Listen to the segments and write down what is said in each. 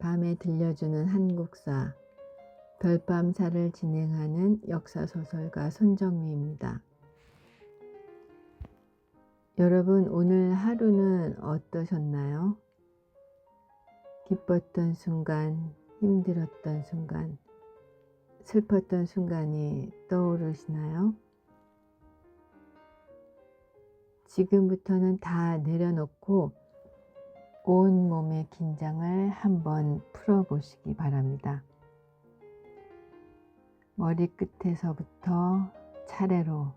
밤에 들려주는 한국사, 별밤사를 진행하는 역사소설가 손정미입니다. 여러분, 오늘 하루는 어떠셨나요? 기뻤던 순간, 힘들었던 순간, 슬펐던 순간이 떠오르시나요? 지금부터는 다 내려놓고 온 몸의 긴장을 한번 풀어보시기 바랍니다. 머리끝에서부터 차례로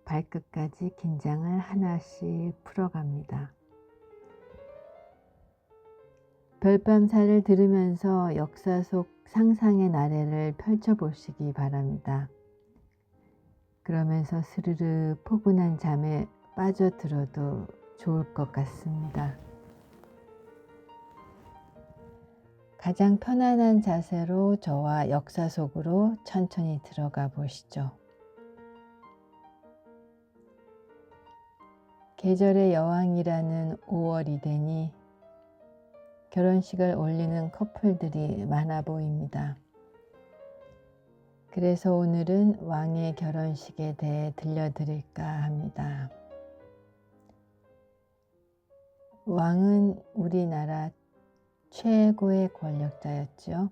발끝까지 긴장을 하나씩 풀어갑니다. 별밤사를 들으면서 역사 속 상상의 나래를 펼쳐보시기 바랍니다. 그러면서 스르르 포근한 잠에 빠져들어도 좋을 것 같습니다. 가장 편안한 자세로 저와 역사 속으로 천천히 들어가 보시죠. 계절의 여왕이라는 5월이 되니 결혼식을 올리는 커플들이 많아 보입니다. 그래서 오늘은 왕의 결혼식에 대해 들려드릴까 합니다. 왕은 우리나라 최고의 권력자였죠.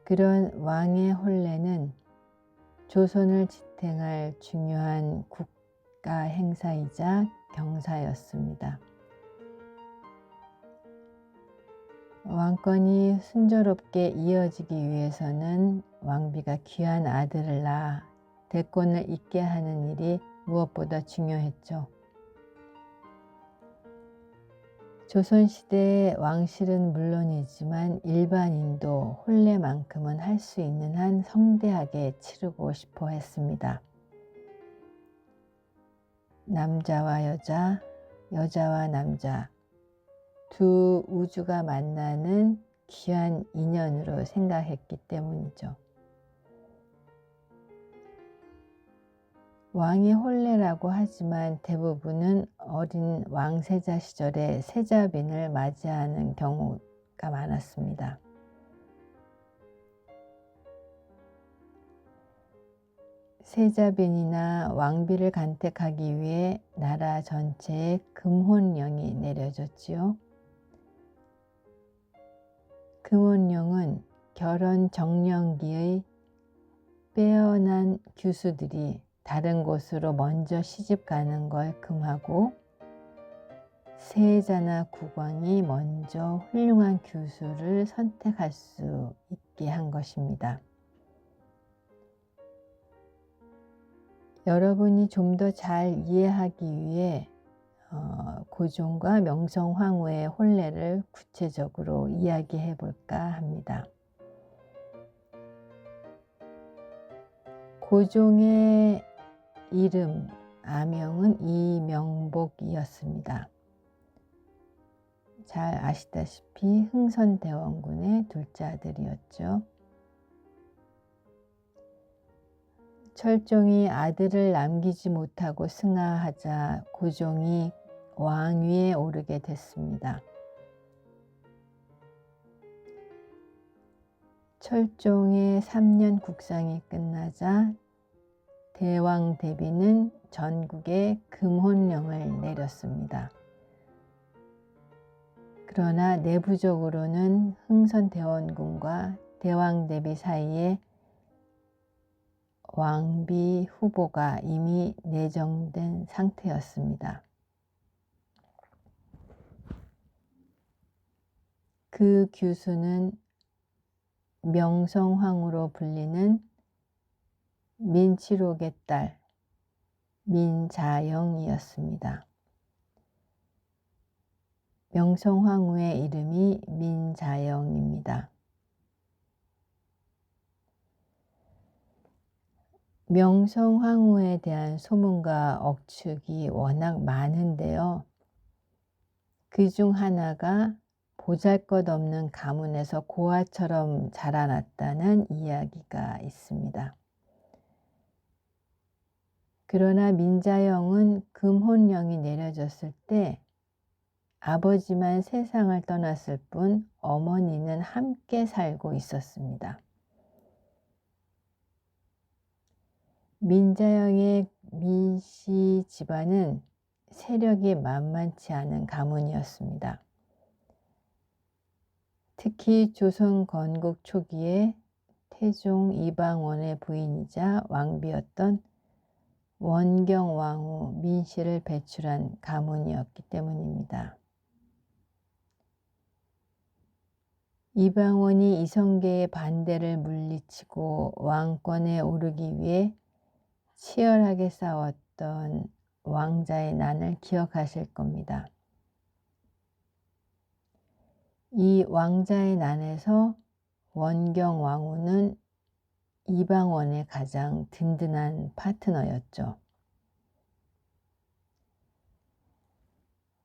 그런 왕의 혼례는 조선을 지탱할 중요한 국가 행사이자 경사였습니다. 왕권이 순조롭게 이어지기 위해서는 왕비가 귀한 아들을 낳아 대권을 잇게 하는 일이 무엇보다 중요했죠. 조선시대의 왕실은 물론이지만 일반인도 혼례만큼은 할 수 있는 한 성대하게 치르고 싶어 했습니다. 남자와 여자, 여자와 남자, 두 우주가 만나는 귀한 인연으로 생각했기 때문이죠. 왕의 혼례라고 하지만 대부분은 어린 왕세자 시절에 세자빈을 맞이하는 경우가 많았습니다. 세자빈이나 왕비를 간택하기 위해 나라 전체에 금혼령이 내려졌지요. 금혼령은 결혼 정년기의 빼어난 규수들이 다른 곳으로 먼저 시집 가는 걸 금하고 세자나 국왕이 먼저 훌륭한 규수를 선택할 수 있게 한 것입니다. 여러분이 좀 더 잘 이해하기 위해 고종과 명성황후의 혼례를 구체적으로 이야기해 볼까 합니다. 고종의 이름, 아명은 이명복이었습니다. 잘 아시다시피 흥선대원군의 둘째 아들이었죠. 철종이 아들을 남기지 못하고 승하하자 고종이 왕위에 오르게 됐습니다. 철종의 3년 국상이 끝나자 대왕 대비는 전국에 금혼령을 내렸습니다. 그러나 내부적으로는 흥선대원군과 대왕 대비 사이에 왕비 후보가 이미 내정된 상태였습니다. 그 규수는 명성황후로 불리는 민치록의 딸 민자영이었습니다. 명성황후의 이름이 민자영입니다. 명성황후에 대한 소문과 억측이 워낙 많은데요. 그 중 하나가 보잘것없는 가문에서 고아처럼 자라났다는 이야기가 있습니다. 그러나 민자영은 금혼령이 내려졌을 때 아버지만 세상을 떠났을 뿐 어머니는 함께 살고 있었습니다. 민자영의 민씨 집안은 세력이 만만치 않은 가문이었습니다. 특히 조선 건국 초기에 태종 이방원의 부인이자 왕비였던 원경왕후 민씨를 배출한 가문이었기 때문입니다. 이방원이 이성계의 반대를 물리치고 왕권에 오르기 위해 치열하게 싸웠던 왕자의 난을 기억하실 겁니다. 이 왕자의 난에서 원경왕후는 이방원의 가장 든든한 파트너였죠.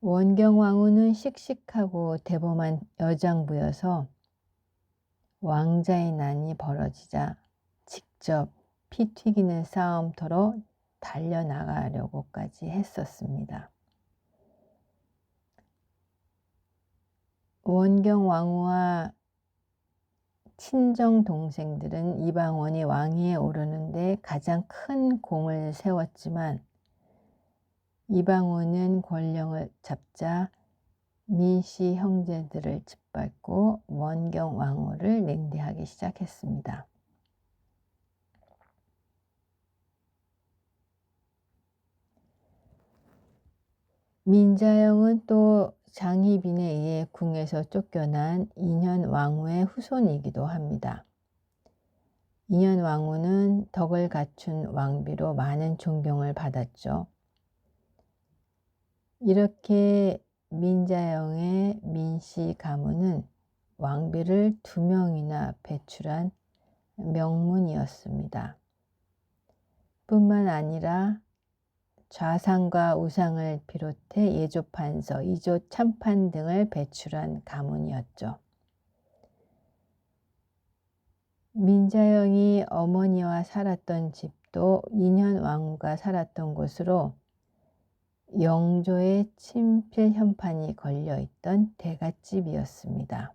원경왕후는 씩씩하고 대범한 여장부여서 왕자의 난이 벌어지자 직접 피 튀기는 싸움터로 달려나가려고까지 했었습니다. 원경왕후와 친정 동생들은 이방원이 왕위에 오르는데 가장 큰 공을 세웠지만 이방원은 권력을 잡자 민씨 형제들을 짓밟고 원경왕후를 냉대하기 시작했습니다. 민자영은 또 장희빈에 의해 궁에서 쫓겨난 인현왕후의 후손이기도 합니다. 인현왕후는 덕을 갖춘 왕비로 많은 존경을 받았죠. 이렇게 민자영의 민씨 가문은 왕비를 2명이나 배출한 명문이었습니다. 뿐만 아니라 좌상과 우상을 비롯해 예조판서, 이조 참판 등을 배출한 가문이었죠. 민자영이 어머니와 살았던 집도 인현왕후가 살았던 곳으로 영조의 친필 현판이 걸려있던 대갓집이었습니다.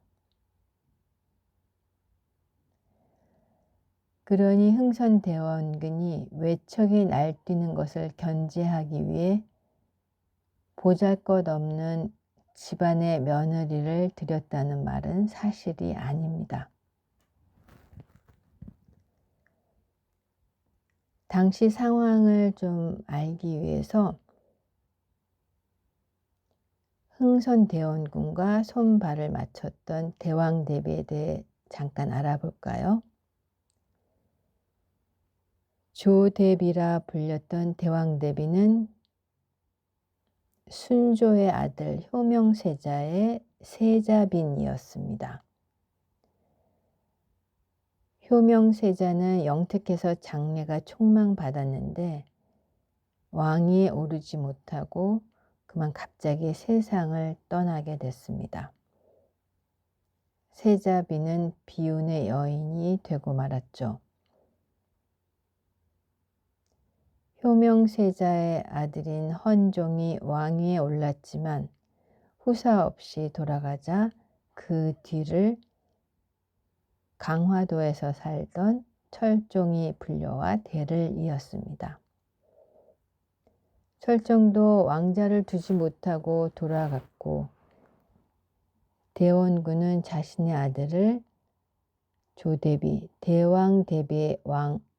그러니 흥선대원군이 외척이 날뛰는 것을 견제하기 위해 보잘것없는 집안의 며느리를 들였다는 말은 사실이 아닙니다. 당시 상황을 좀 알기 위해서 흥선대원군과 손발을 맞췄던 대왕대비에 대해 잠깐 알아볼까요? 조대비라 불렸던 대왕대비는 순조의 아들 효명세자의 세자빈이었습니다. 효명세자는 영특해서 장래가 촉망받았는데 왕위에 오르지 못하고 그만 갑자기 세상을 떠나게 됐습니다. 세자빈은 비운의 여인이 되고 말았죠. 효명세자의 아들인 헌종이 왕위에 올랐지만 후사 없이 돌아가자 그 뒤를 강화도에서 살던 철종이 불려와 대를 이었습니다. 철종도 왕자를 두지 못하고 돌아갔고 대원군은 자신의 아들을 조대비, 대왕대비의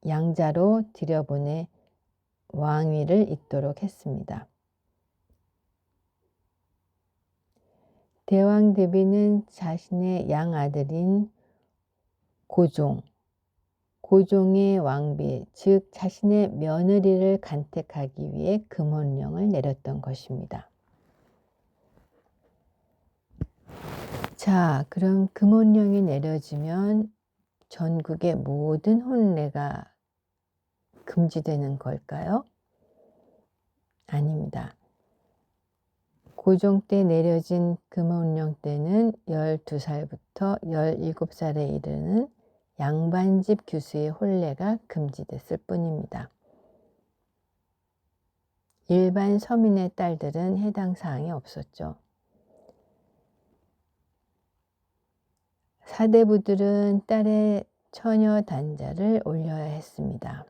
양자로 들여보내 왕위를 잇도록 했습니다. 대왕대비는 자신의 양아들인 고종의 왕비, 즉 자신의 며느리를 간택하기 위해 금혼령을 내렸던 것입니다. 자, 그럼 금혼령이 내려지면 전국의 모든 혼례가 금지되는 걸까요? 아닙니다. 고종 때 내려진 금혼령 때는 12살부터 17살에 이르는 양반집 규수의 혼례가 금지됐을 뿐입니다. 일반 서민의 딸들은 해당 사항이 없었죠. 사대부들은 딸의 처녀 단자를 올려야 했습니다.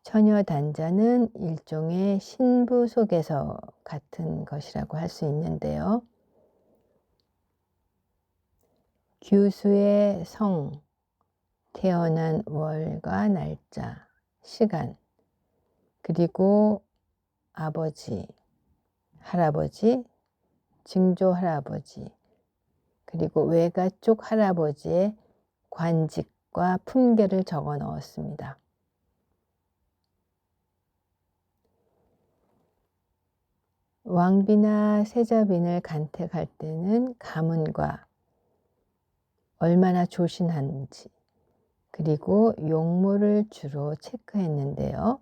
처녀 단자는 일종의 신부 속에서 같은 것이라고 할 수 있는데요. 규수의 성, 태어난 월과 날짜, 시간, 그리고 아버지, 할아버지, 증조 할아버지, 그리고 외가 쪽 할아버지의 관직과 품계를 적어 넣었습니다. 왕비나 세자빈을 간택할 때는 가문과 얼마나 조신한지, 그리고 용모를 주로 체크했는데요.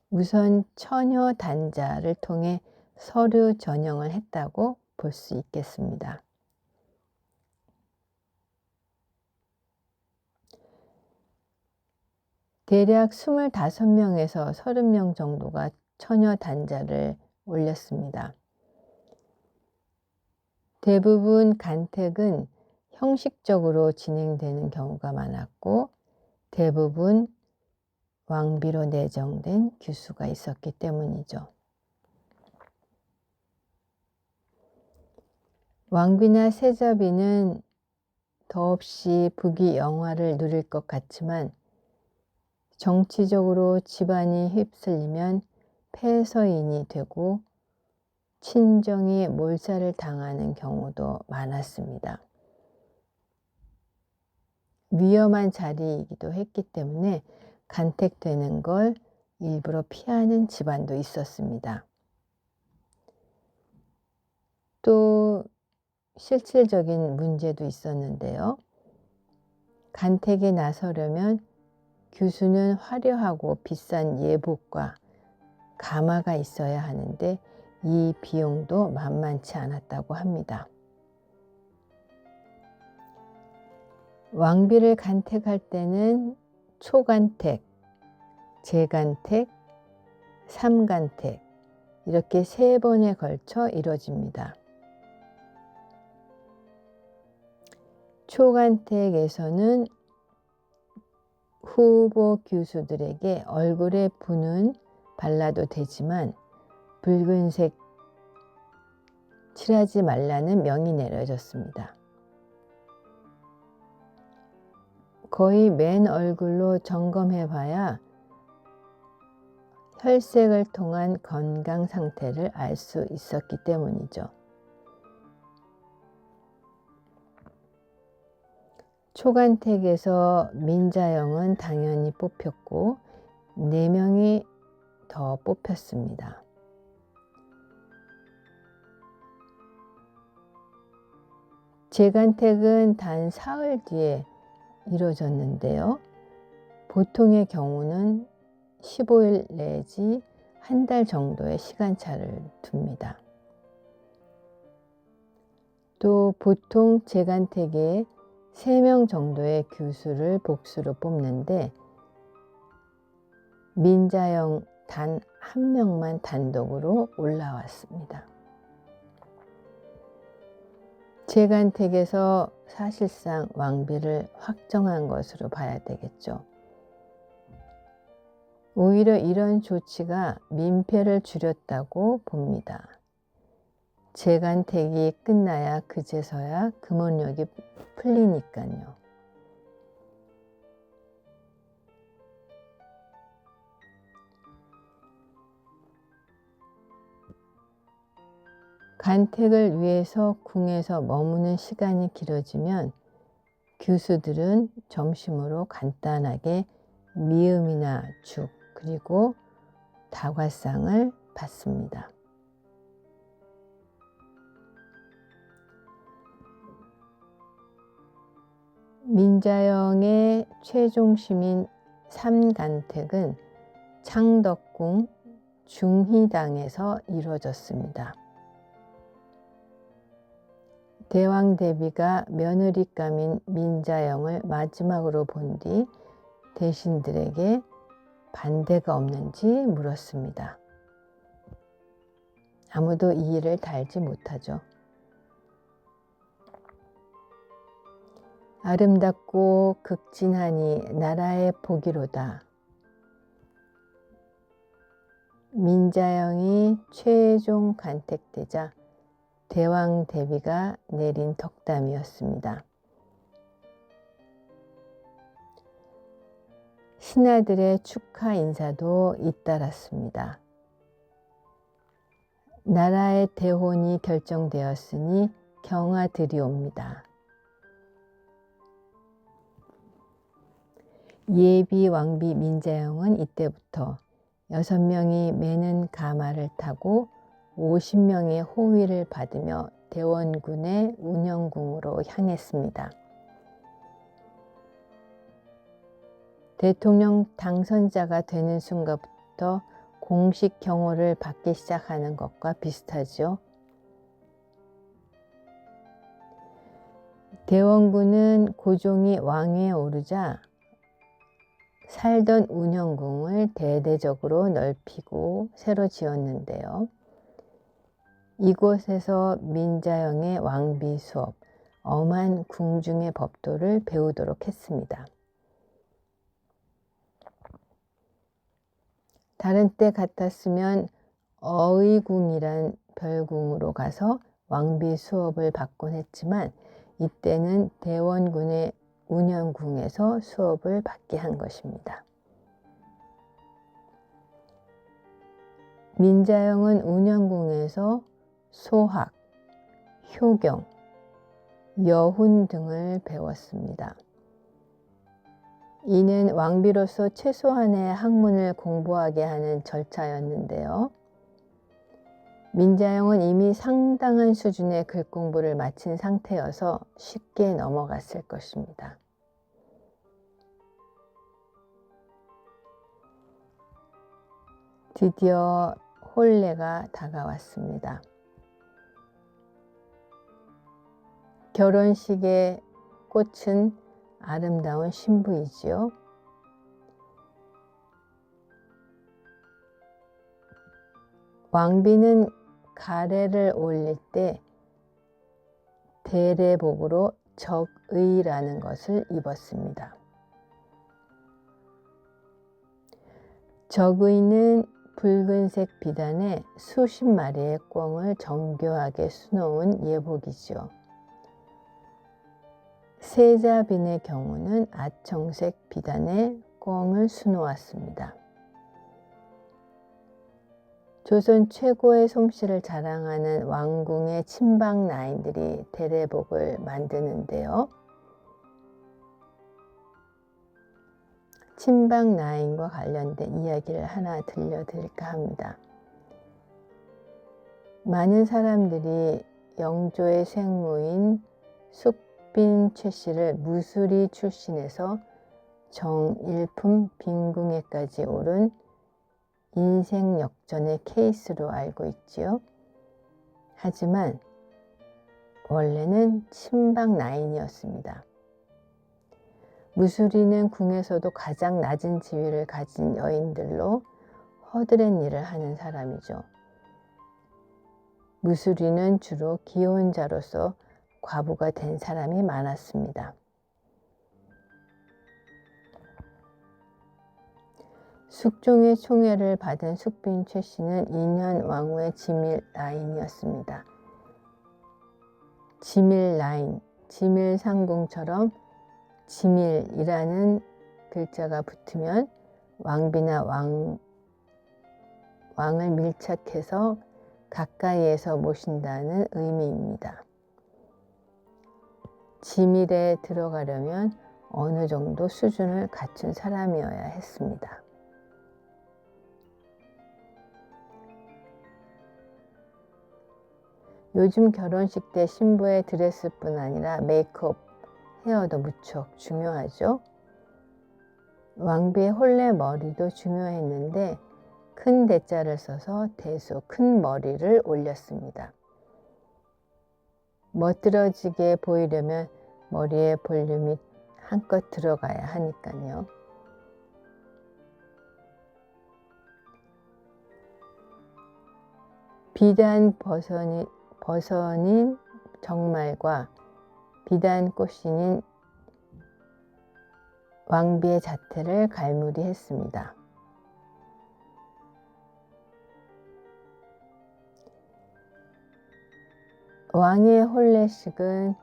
우선 처녀 단자를 통해 서류 전형을 했다고 볼 수 있겠습니다. 대략 25명에서 30명 정도가 처녀 단자를 올렸습니다. 대부분 간택은 형식적으로 진행되는 경우가 많았고 대부분 왕비로 내정된 규수가 있었기 때문이죠. 왕비나 세자비는 더없이 부귀 영화를 누릴 것 같지만 정치적으로 집안이 휩쓸리면 폐서인이 되고 친정이 몰살을 당하는 경우도 많았습니다. 위험한 자리이기도 했기 때문에 간택되는 걸 일부러 피하는 집안도 있었습니다. 또 실질적인 문제도 있었는데요. 간택에 나서려면 규수는 화려하고 비싼 예복과 가마가 있어야 하는데 이 비용도 만만치 않았다고 합니다. 왕비를 간택할 때는 초간택, 재간택, 삼간택 이렇게 3번에 걸쳐 이루어집니다. 초간택에서는 후보 규수들에게 얼굴에 붓은 발라도 되지만 붉은색 칠하지 말라는 명이 내려졌습니다. 거의 맨 얼굴로 점검해 봐야 혈색을 통한 건강 상태를 알 수 있었기 때문이죠. 초간택에서 민자영은 당연히 뽑혔고 4명이 더 뽑혔습니다. 재간택은 단 사흘 뒤에 이루어졌는데요. 보통의 경우는 15일 내지 한 달 정도의 시간차를 둡니다. 또 보통 재간택에 3명 정도의 규수를 복수로 뽑는데 민자영 단 1명만 단독으로 올라왔습니다. 재간택에서 사실상 왕비를 확정한 것으로 봐야 되겠죠. 오히려 이런 조치가 민폐를 줄였다고 봅니다. 재간택이 끝나야 그제서야 금원력이 풀리니까요. 간택을 위해서 궁에서 머무는 시간이 길어지면 규수들은 점심으로 간단하게 미음이나 죽 그리고 다과상을 받습니다. 민자영의 최종심인 삼간택은 창덕궁 중희당에서 이루어졌습니다. 대왕대비가 며느리감인 민자영을 마지막으로 본 뒤 대신들에게 반대가 없는지 물었습니다. 아무도 이의를 달지 못하죠. 아름답고 극진하니 나라의 복이로다. 민자영이 최종 간택되자 대왕 대비가 내린 덕담이었습니다. 신하들의 축하 인사도 잇따랐습니다. 나라의 대혼이 결정되었으니 경하드리옵니다. 예비 왕비 민자영은 이때부터 6명이 매는 가마를 타고 50명의 호위를 받으며 대원군의 운영궁으로 향했습니다. 대통령 당선자가 되는 순간부터 공식 경호를 받기 시작하는 것과 비슷하죠. 대원군은 고종이 왕위에 오르자 살던 운영궁을 대대적으로 넓히고 새로 지었는데요. 이곳에서 민자영의 왕비 수업, 엄한 궁중의 법도를 배우도록 했습니다. 다른 때 같았으면 어의궁이란 별궁으로 가서 왕비 수업을 받곤 했지만 이때는 대원군의 운영궁에서 수업을 받게 한 것입니다. 민자영은 운영궁에서 소학, 효경, 여훈 등을 배웠습니다. 이는 왕비로서 최소한의 학문을 공부하게 하는 절차였는데요. 민자영은 이미 상당한 수준의 글 공부를 마친 상태여서 쉽게 넘어갔을 것입니다. 드디어 혼례가 다가왔습니다. 결혼식의 꽃은 아름다운 신부이지요. 왕비는 가래를 올릴 때 대례복으로 적의라는 것을 입었습니다. 적의는 붉은색 비단에 수십 마리의 꿩을 정교하게 수놓은 예복이죠. 세자빈의 경우는 아청색 비단에 꿩을 수놓았습니다. 조선 최고의 솜씨를 자랑하는 왕궁의 친방 나인들이 대례복을 만드는데요. 친방 나인과 관련된 이야기를 하나 들려드릴까 합니다. 많은 사람들이 영조의 생모인 숙빈 최씨를 무술이 출신에서 정일품 빈궁에까지 오른 인생 역전의 케이스로 알고 있지요. 하지만 원래는 친방 나인이었습니다. 무술이는 궁에서도 가장 낮은 지위를 가진 여인들로 허드렛 일을 하는 사람이죠. 무술이는 주로 기혼자로서 과부가 된 사람이 많았습니다. 숙종의 총애를 받은 숙빈 최씨는 2년 왕후의 지밀 라인이었습니다. 지밀 라인, 지밀 상궁처럼 지밀이라는 글자가 붙으면 왕비나 왕을 밀착해서 가까이에서 모신다는 의미입니다. 지밀에 들어가려면 어느 정도 수준을 갖춘 사람이어야 했습니다. 요즘 결혼식 때 신부의 드레스뿐 아니라 메이크업, 헤어도 무척 중요하죠. 왕비의 혼례 머리도 중요했는데 큰 대자를 써서 대수 큰 머리를 올렸습니다. 멋들어지게 보이려면 머리에 볼륨이 한껏 들어가야 하니까요. 비단 버선인 정말과 비단 꽃신인 왕비의 자태를 갈무리했습니다. 왕의 혼례식은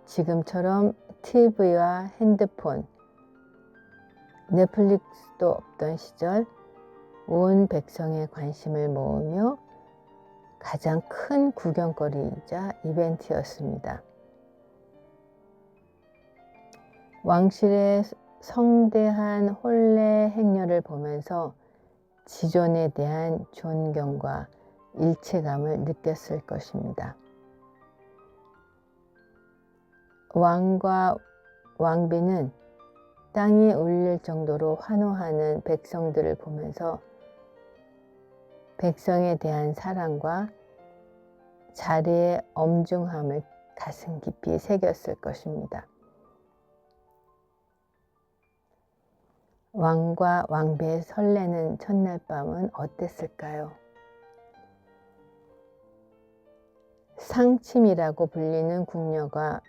지금처럼 TV와 핸드폰, 넷플릭스도 없던 시절 온 백성의 관심을 모으며 가장 큰 구경거리이자 이벤트였습니다. 왕실의 성대한 혼례 행렬을 보면서 지존에 대한 존경과 일체감을 느꼈을 것입니다. 왕과 왕비는 땅이 울릴 정도로 환호하는 백성들을 보면서 백성에 대한 사랑과 자리의 엄중함을 가슴 깊이 새겼을 것입니다. 왕과 왕비의 설레는 첫날 밤은 어땠을까요? 상침이라고 불리는 궁녀가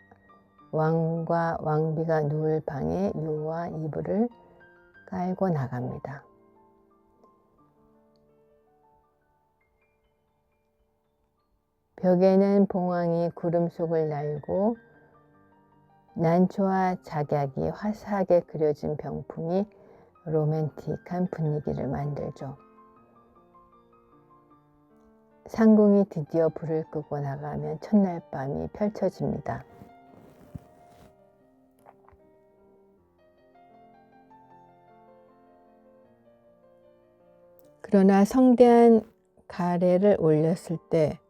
왕과 왕비가 누울 방에 요와 이불을 깔고 나갑니다. 벽에는 봉황이 구름 속을 날고 난초와 작약이 화사하게 그려진 병풍이 로맨틱한 분위기를 만들죠. 상궁이 드디어 불을 끄고 나가면 첫날 밤이 펼쳐집니다. 그러나 성대한 가래를 올렸을 때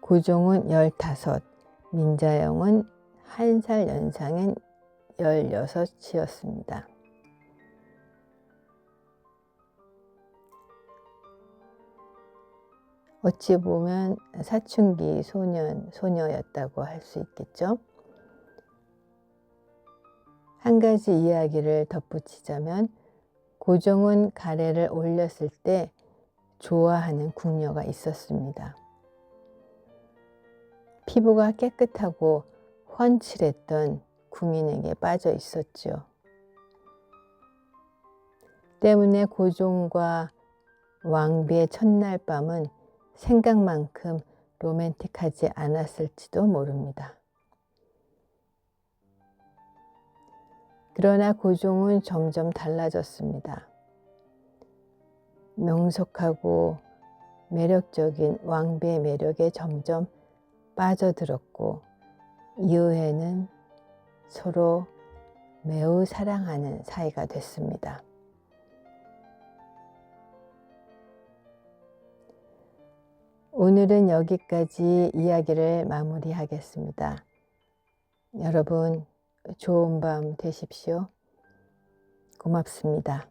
고종은 15, 민자영은 1살 연상인 16이었습니다. 어찌 보면 사춘기 소녀였다고 할 수 있겠죠. 한 가지 이야기를 덧붙이자면 고종은 가래를 올렸을 때 좋아하는 궁녀가 있었습니다. 피부가 깨끗하고 훤칠했던 궁인에게 빠져 있었죠. 때문에 고종과 왕비의 첫날 밤은 생각만큼 로맨틱하지 않았을지도 모릅니다. 그러나 고종은 점점 달라졌습니다. 명석하고 매력적인 왕비의 매력에 점점 빠져들었고 이후에는 서로 매우 사랑하는 사이가 됐습니다. 오늘은 여기까지 이야기를 마무리하겠습니다. 여러분, 좋은 밤 되십시오. 고맙습니다.